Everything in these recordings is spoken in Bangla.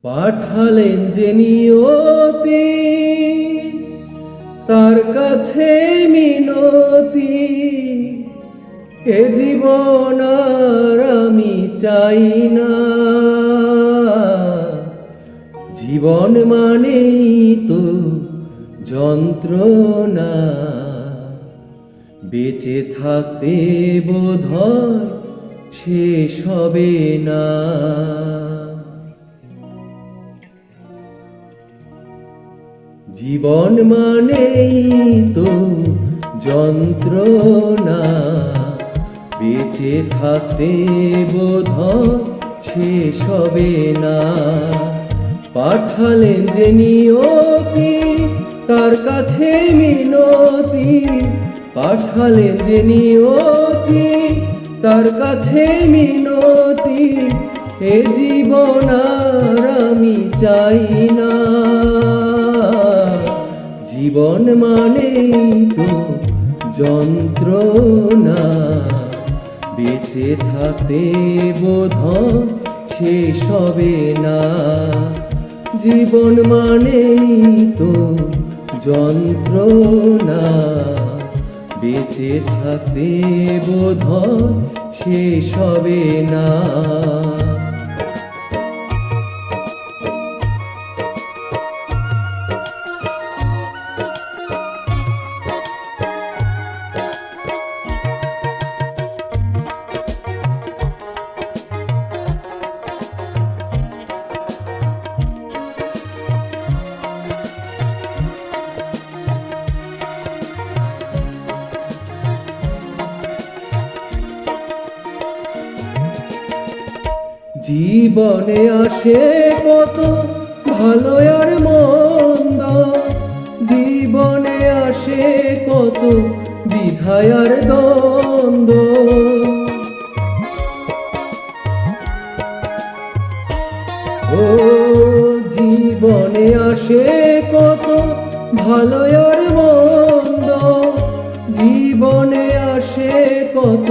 পাঠালেন যে নিয়তি, তার কাছে মিনতি, এ জীবন আর আমি চাই না। জীবন মানেই তো যন্ত্রণা, বেঁচে থাকতে বোধহয় শেষ হবে না। জীবন মানেই তো যন্ত্রণা, বেঁচে থাকতে বোধহয় শেষ হবে না। পাঠালেন যে নিয়তি, তার কাছে মিনতি, পাঠালেন যে নিয়তি, তার কাছে মিনতি, এ জীবন আর আমি চাই না। জীবন মানেই তো যন্ত্রণা, বেঁচে থাকতে বোধহয় শেষ হবে না। জীবন মানেই তো যন্ত্রণা, বেঁচে থাকতে বোধহয় শেষ হবে না। জীবনে আসে কত ভালো আর মন্দ, জীবনে আসে কত দ্বিধা আর দ্বন্দ্ব। ও জীবনে আসে কত ভালো আর মন্দ, জীবনে আসে কত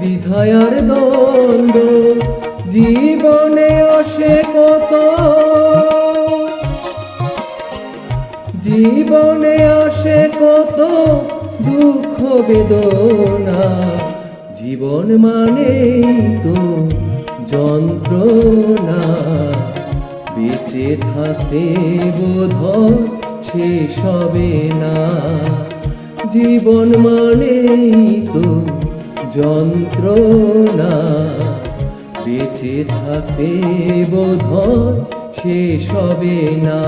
দ্বিধা আর দ্বন্দ্ব। জীবনে আসে কত, জীবনে আসে কত দুঃখ বেদনা। জীবন মানেই তো যন্ত্রণা, বেঁচে থাকতে বোধহয় শেষ হবে না। জীবন মানেই তো যন্ত্রণা, বেঁচে থাকতে বোধহয় শেষ হবে না।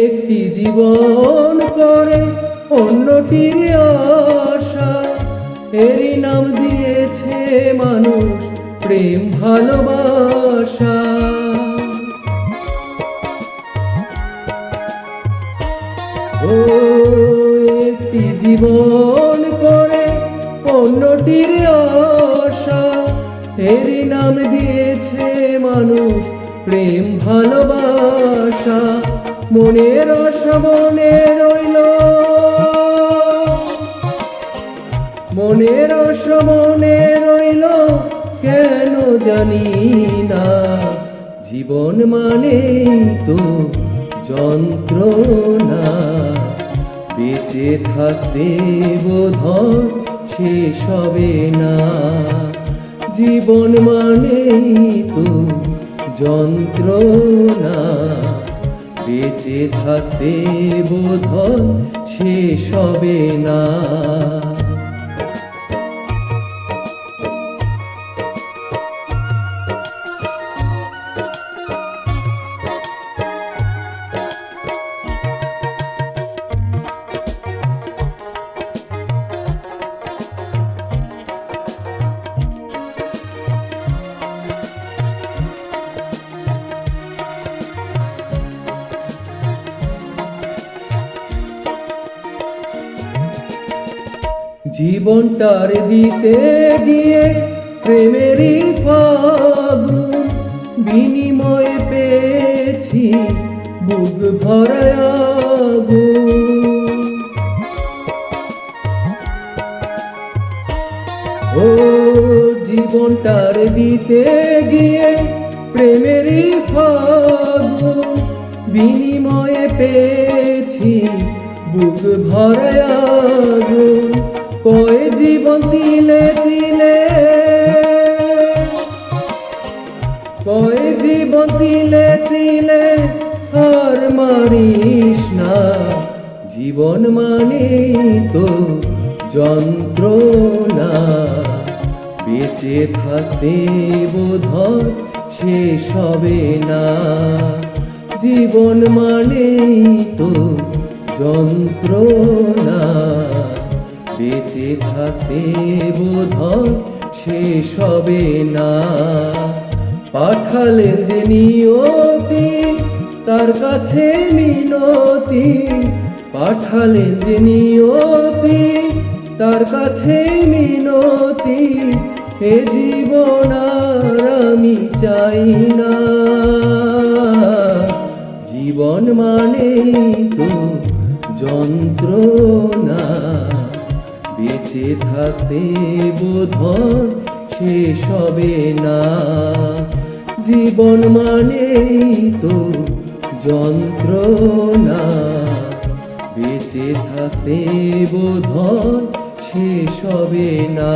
একটি জীবন করে অন্যটির আশা, এরই নাম দিয়েছে মানুষ প্রেম ভালোবাসা। ও একটি জীবন করে অন্যটির আশা, এরই নাম দিয়েছে মানুষ প্রেম ভালোবাসা। মনের আশা মনে রইল, মনের আশা মনে রইল কেন জানি না। জীবন মানেই তো যন্ত্রণা, বেঁচে থাকতে বোধহয় শেষ হবে না। জীবন মানেই তো যন্ত্রণা, বেঁচে থাকতে বোধহয় শেষ হবে না। জীবনটার দিতে গিয়ে প্রেমেরই ফাগুন বিনিময়ে পেয়েছি বুক ভরা আগুন। ও জীবনটার দিতে গিয়ে প্রেমেরই ফাগুন বিনিময়ে পেয়েছি বুক ভরা আগুন। কয় জীবন তিলে তিলে, কয় জীবন তিলে তিলে আর মারিস না। জীবন মানেই তো যন্ত্রণা, বেঁচে থাকতে বোধহয় শেষ হবে না। জীবন মানেই তো যন্ত্রণা, বেঁচে থাকতে বোধহয় শেষ হবে না। পাঠালেন যে নিয়তি তার কাছে মিনতি, পাঠালেন যে নিয়তি তার কাছে মিনতি। এ জীবন আর আমি চাই না। জীবন মানেই তো যন্ত্রণা, বেঁচে থাকতে বোধহয় শেষ হবে না। জীবন মানেই তো যন্ত্রণা, বেঁচে থাকতে বোধহয় শেষ হবে না।